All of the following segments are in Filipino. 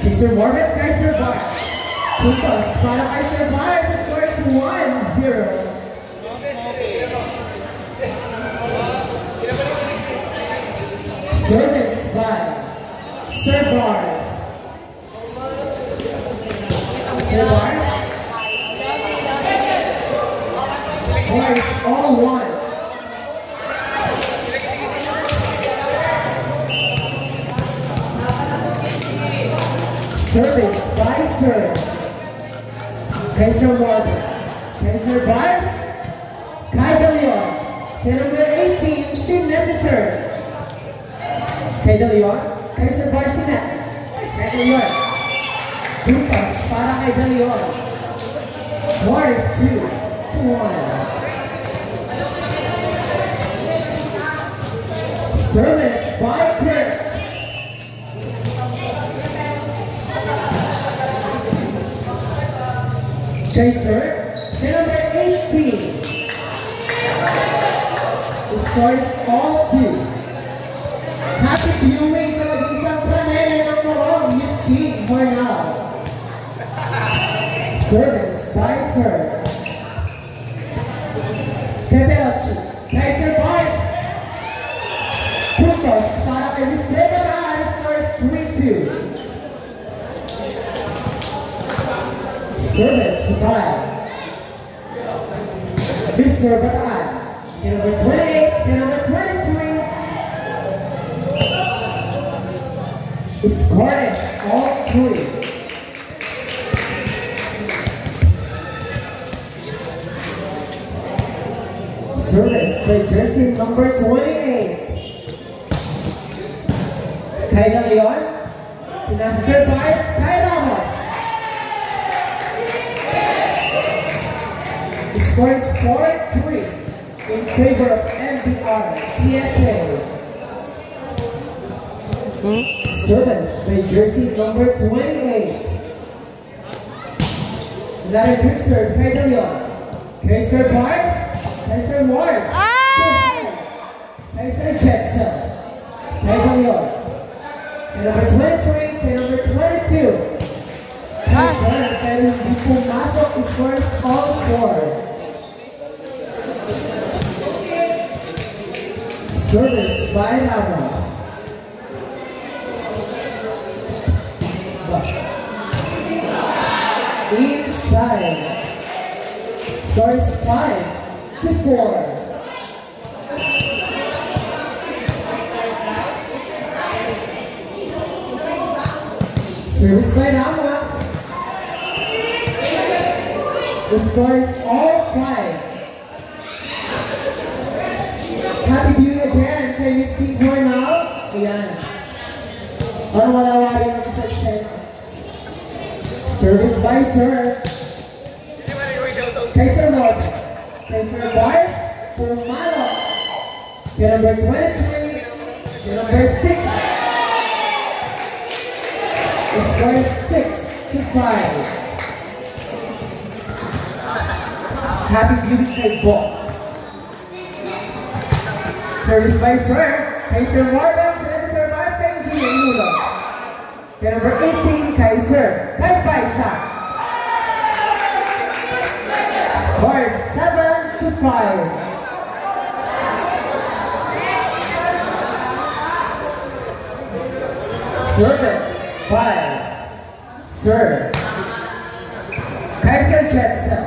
Sir Morbid, Kaiser Bar. Puntos para Kaiser Bar. The score is 1-0. Service by Sir Bars. Sir Bars. Score is all 1. Service by Sir Kaiser Morbid. Kaiser Bars. Kai De Leon. Number 18, Sim Nemeser. Kai De Leon. Kaiser Bars Sinet. Kai De Leon. Puntos para Kai De Leon. Score is 2-1. Service by Kurt. Kaiser, number 18. The score is all 2. Happy viewing sa mag-isang panay ng Morong, Miss King Mornal. Service by Sir Kebelochi. Kaiser Bars. Puntos para kay Mr. Bataan. The score is 3-2. Service by Mr. Bataan. Number 28 to number 23. The score is all 3. Service by jersey number 28. Kai De Leon. Mr. Bars, Kai Ramos. The score is 4-3 in favor of MBR TSA. Service by jersey number 28. Another good serve, Kai De Leon. Kaiser Bars, Kaiser Ward. Kaiser Jetson. Kai De Leon. And number 23 to number 22. Kaiser, pero hindi pumasok, scores all 4. Service by Ramos. Inside. Scores 5-4. Service by Ramos. The score is all 5. Happy viewing again kay Miss King Mornal. Ayan. Parang malawari na sa set. Service by Sir Kaiser Morbid. Kaiser Bars. Pumalo. Kay number 23. Kay number 6. The score is 6-5. Happy viewing kay Bo. Service by Sir Kaiser Morbid. Sir Bars kay Engineer Nulo. Kay number 18, Kaiser Kai Paisa. Score 7-5. Service by Sir Kaiser Jetson.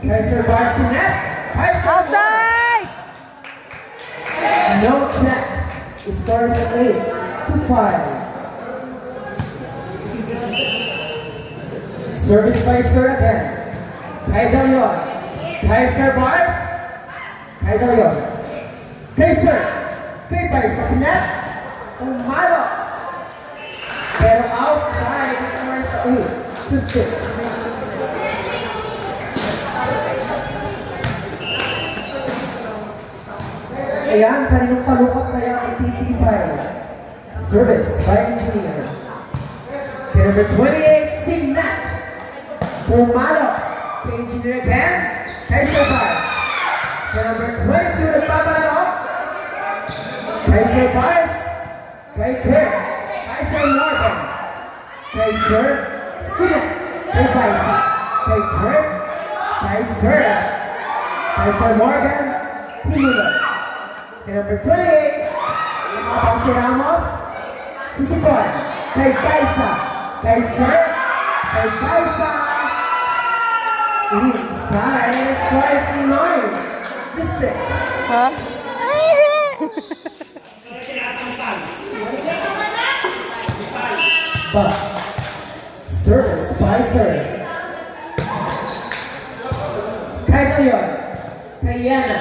Kaiser Bars Sinet. Outside! No check. The score is 8-5. Service by Sir again. Kai De Leon. Kaiser Bars. Kai De Leon. Kaiser. Kai Paisa Sinet. Umalo. Pero outside, the score is 8-6. Ayan, kaninong palukot kaya ang ititibay. Service by Engineer. Kay number 28, Signat. Pumalo. Kay Engineer again. Kaiser Bars. Kay number 22, nagpapalaro. Kaiser Bars. Kay Kirk. Kaiser Morgan. Kay Sir Sinet. Kay Baisa. Kay Kurt. Kay Sir. Kay Sir Morgan. Himulo. Kay number 28. Nakapang si Ramos. Sisipon. Kay Baisa. Kay Sir. Kay Baisa. Inside. Score is 9-6. Ha? But service by serve. Kay Leon. Kay Yana.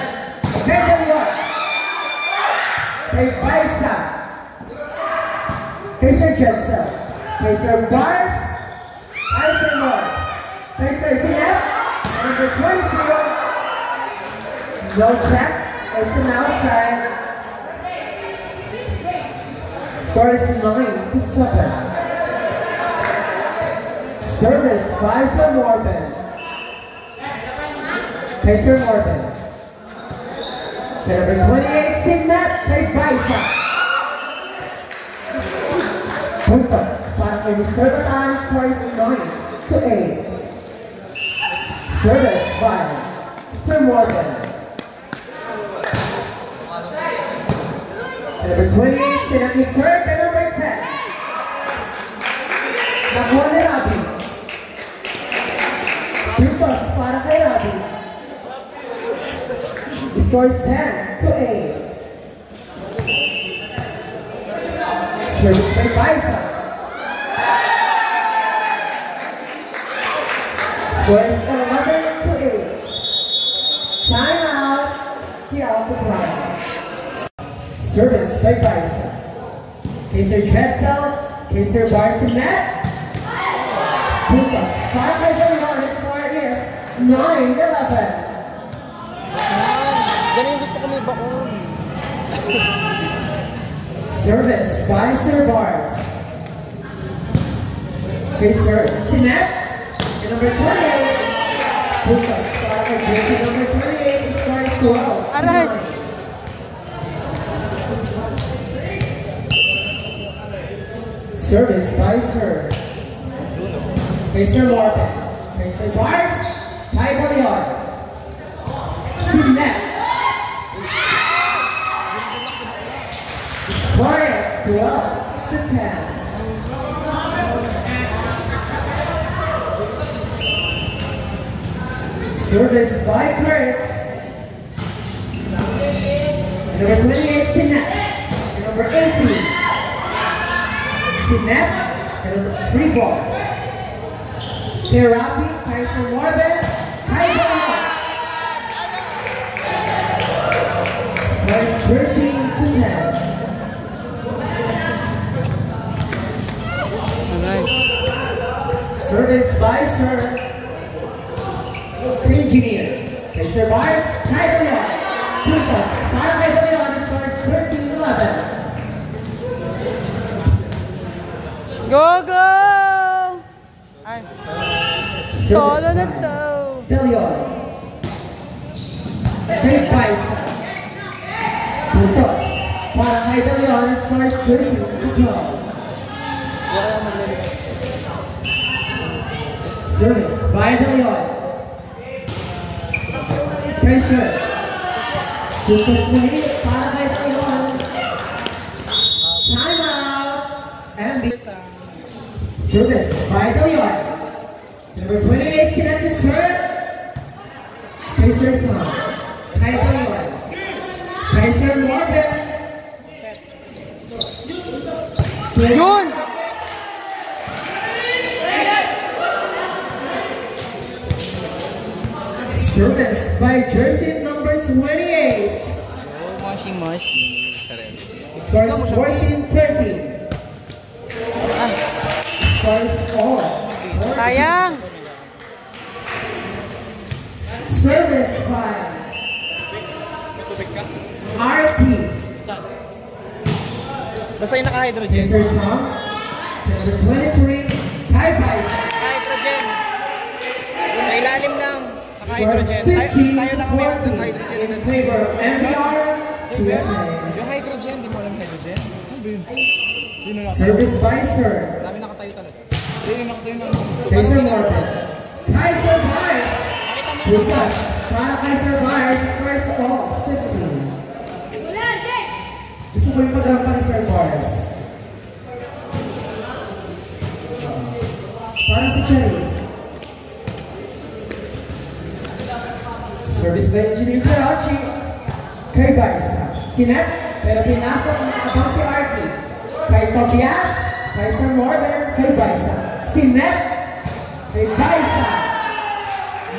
Kay Leon. Kay Baisa. Kay Sir Jensen. Kay Sir Bars. Kay Sir Lawrence. Kay Sir Sinet. Number 22. No check. It's an outside. Score is 9-7. Service by Sir Morgan. Kay Sir Morgan. Kay number 28, Signet. Kay Baisa. Puntos para kay Mr. Batan. Score is 9-8. Service by Sir Morgan. Number 28, Signet Mr. Kay number 10. Nakuha ni Rabi. Puntos para kay Rabi. Score is 10-8. Service by Baisa. Score is 11-8. Time out. Kiao to ground. Service by Baisa. Kay Sir Dredsel. Kay Sir Barsinet. Puntos para kay Leon. Score is 9-11. Ganun gusto ko may baon. Service by Sir Bars. Kay Sir Sinet. And number 28. Puntos para kay jersey number 28. Score is 12. Aray. Service by Sir. Kay Sir Morgan. Kay Sir Bars. Kay Leon. Sinet. Score is 12-10. Service by Kurt. Number 28, Sinet. Number 18, Sinet. Free ball. Therapy, Kay Sir Morgan. Kay Leon. Score is 13-10. Service by Sir Engineer. Kay Sir Bars. Kay Leon. Puntos para kay Leon. Score is 13-11. Go, go! Ay. Solo na to. Leon. Kay Baisa. Puntos para kay Leon. Score is 13-12. Service by Leon. Kay Sir. Puntos muli para kay Leon. Time out. And service by Leon. Number 28, Sinet Sir. Kay Sir Sam. Kay Leon. Kay Sir Morgan. Yun! Service by jersey number 28. Machine. Scores 14-13. Scores all. Sayang! Service by RP. Basta yung naka-hydrogen. Mr. Sam. Number 23. Kay Baisa. Hydrogen. Sa ilalim lang. Scores Naka-hydrogen. 15-14 Tayo lang may hydrogen. in favor of MBR to USA. Yung hydrogen, di mo alam hydrogen? Service by Sir. Marami nakatayo talaga. Kaiser Morbin. Kaiser Bars. Lucas. Para Kaiser Bars. First all. 15. Gusto ko yung pag-rampa ni Sir Bars. Parang si Cherries. Service by Engineer Karachi. Kay Barsa. Sinet. Pero pinasok ng abang si Arky. Kay Tobias. Kay Sir Morbin. Kay Barsa. Sinet. Kay Barsa.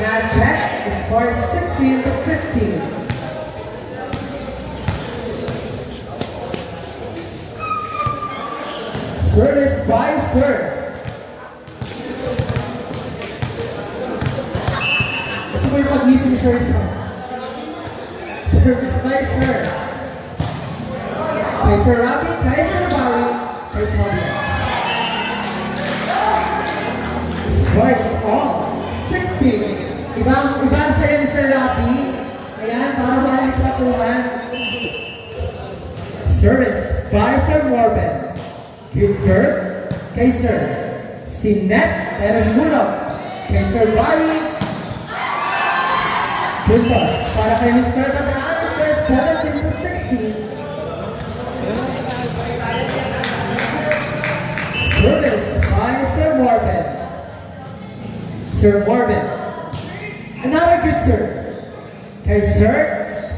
Magic scores 16 to 15. Service by Sir. Gusto ko yung pag-isip ni Sir Sam. Service by Sir. Kay Sir Rabi, kay Sir Barry, kay Tobias. Scores all 16. Ibang sa'yo ni Sir Rabi. Ayan, para walang patuhan. Service by Sir Morbin. Good serve, kay Sir. Si Net, pero mulog. Kay Sir Barry. Good toss. Para kay Mr. Bataan, Sir 17 to 16. Service by Sir Morbin. Sir Morbin. Another good serve. Kay Sir,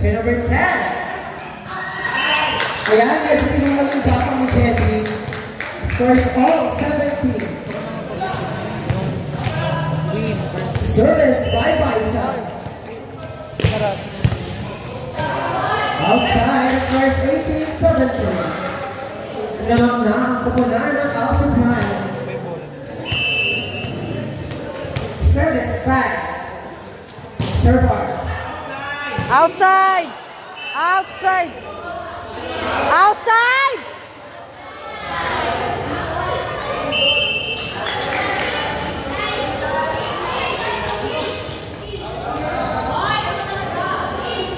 kay number 10. Ayan, medyo pinulang yung gapang ni Jetty. Scores all 17. Service by Baisa. Outside, scores 18-17. Namak na ang pupunan ng outside line. Service by Servars. Outside! Outside! Outside!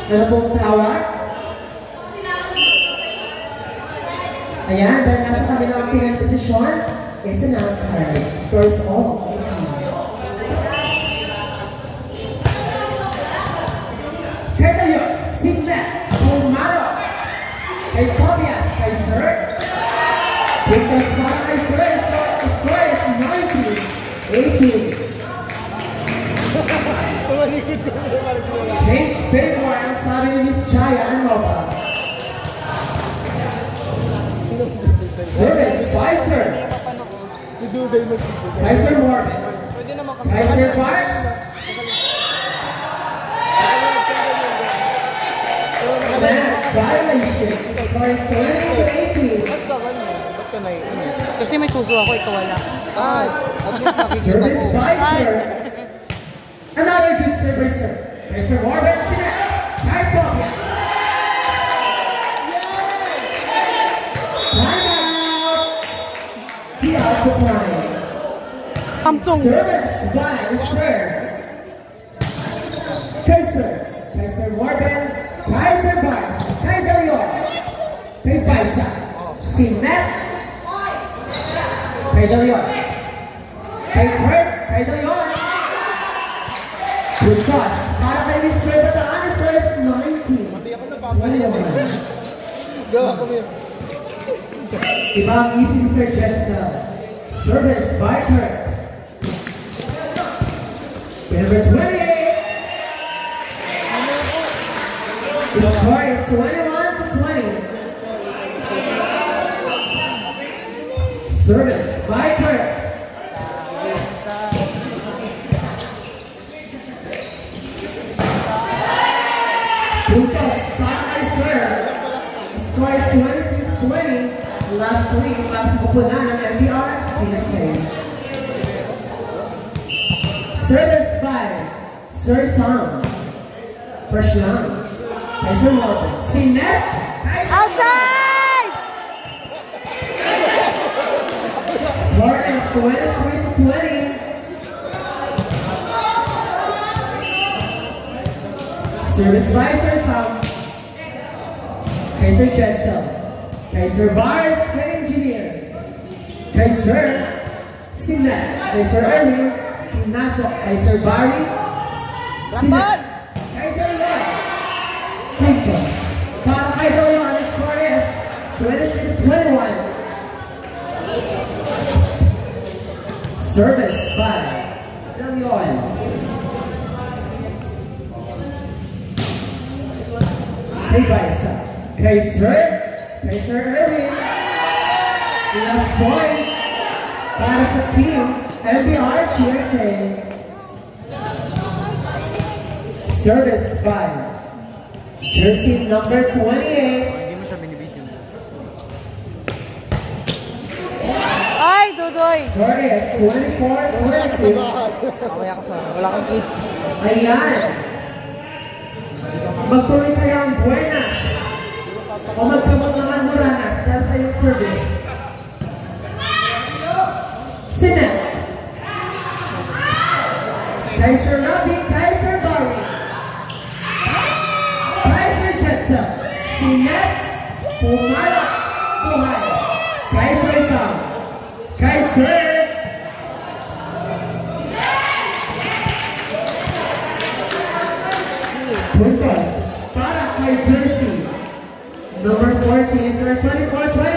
Ano pong tawag? Ayan, dahil nasa kanilang pinang posisyon, it's an outside. Scores all 18. Kay tayo, Signet, Pumaro. Kay Tobias, kay Sir. Because para kay Sir, score is 19-18. Change favor ang sabi ni Miss Chaya, ano ba? Service, Kaiser. Kaiser Morbin. Kaiser Barnes. Violation. Scores 20 to 18. Kasi may suso ako, ikaw wala. Service, Kaiser. Another good service, sir. Kaiser Morbin, Sinet. Kay Tobias. Out to play. Service by Sir. Kaiser. Kaiser Morbin. Kaiser Barnes. Kay Delion. Kay Baisa. Sinet. Kay Delion. Kay Kurt. Kay Delion. Good toss. Para kay Mr. Bataan. Scores 19. 21. Go, come here. Ibang easy Mr. Jetson. Service by Kurt. Number 28. The score is 21 to 20. Service by Kurt. Lucas by Sir. The score is 22 to 20. Last week, last pupunan ng MBR, CSA. Service by Sir Sam. Fresh lang. Kaiser Morbin. Sinet. Outside! Score is 23 to 20. Service by Sir Sam. Kaiser Jetson. Kaiser Bars, kay Engineer. Kaiser Sinet kay Sir Erwin. Pinasok kay Sir Barry. Sinet kay De Leon. Pimpos. Para kay De Leon, the score is 23-21. Service by De Leon. Kay Baisa. Kay Sir Erwin. Last point para sa team MBR TSA. Service by jersey number 28. Hindi mo siya binibigyan. Ay, Dudoy! Sorry, it's 24-22. Mamaya ka sa, wala kang kiss. Ayan. Magtuloy kayo ang buenas. O magkamaglaman mo ranas dahil sa iyong service. Sinet. Kay Sir Robbie, kay Sir Barry. Kay Sir Jetson. Sinet. Pumalak. Buhay. Kay Sir Sam. Kay Sir Puntos. Para kay Jersey. Number 14, Sir 24-20.